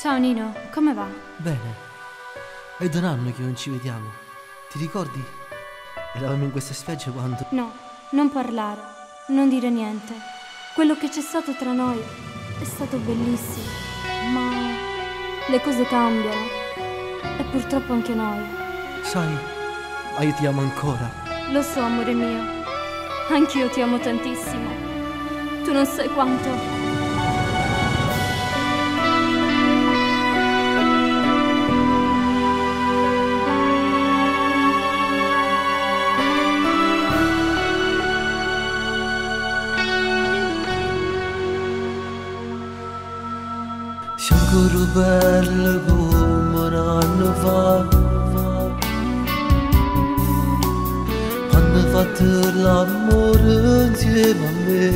Ciao Nino, come va? Bene, è da un anno che non ci vediamo. Ti ricordi? Eravamo in queste spiagge quando... No, non parlare, non dire niente. Quello che c'è stato tra noi è stato bellissimo, ma le cose cambiano e purtroppo anche noi. Sai, ma io ti amo ancora. Lo so, amore mio, anch'io ti amo tantissimo. Tu non sai quanto. Sei ancora bella come un anno fa, quando hai fatto l'amore insieme a me.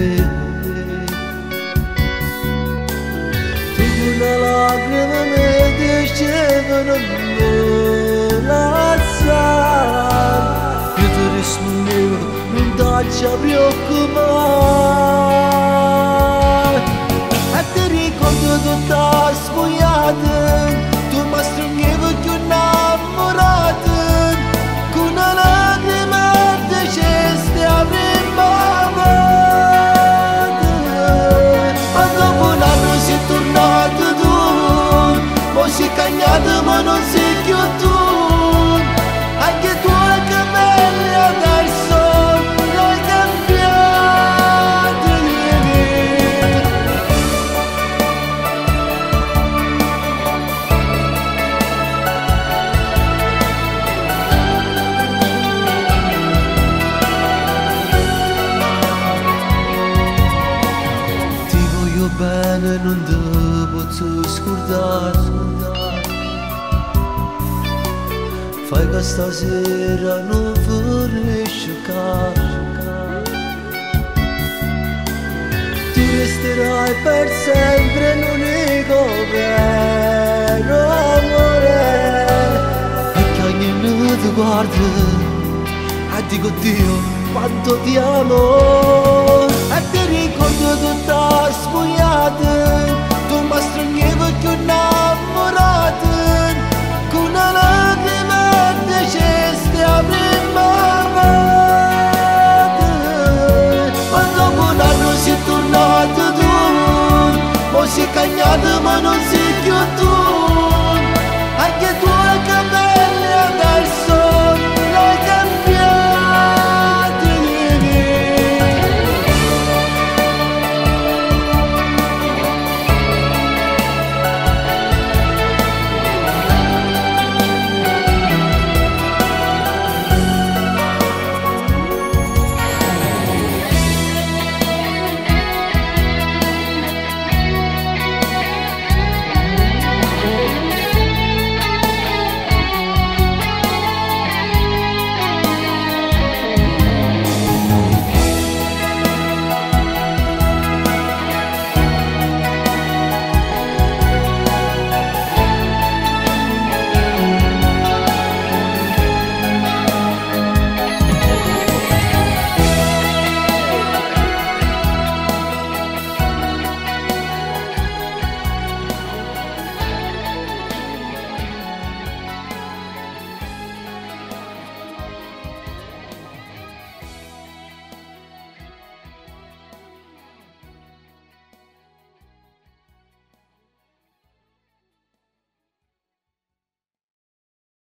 Tu con una lacrima mi dicevano non lasciare, io ti rispondevo non ti preoccupare. E ti ricordo tutta sfogliata, tu mi stringevi più innamorata, con una lacrima dicesti avremmo amato. Ma dopo un anno sei tornato tu, poi sei cambiato ma non sei più tu. Anche i tuoi capelli adesso li hai cambiati. Ti voglio bene, non ti posso scordare. Fai che stasera non finisce qua. Tu resterai per sempre l'unico vero amore. E che ogni notte ti guardo e dico Dio quanto ti amo. E ti ricordo tutta spogliata, tu mi stringevi più innamorata, con una lacrima dicesti avremmo amato. Ma dopo un anno sei tornato tu, poi sei cambiato ma non sei più tu. Anche tu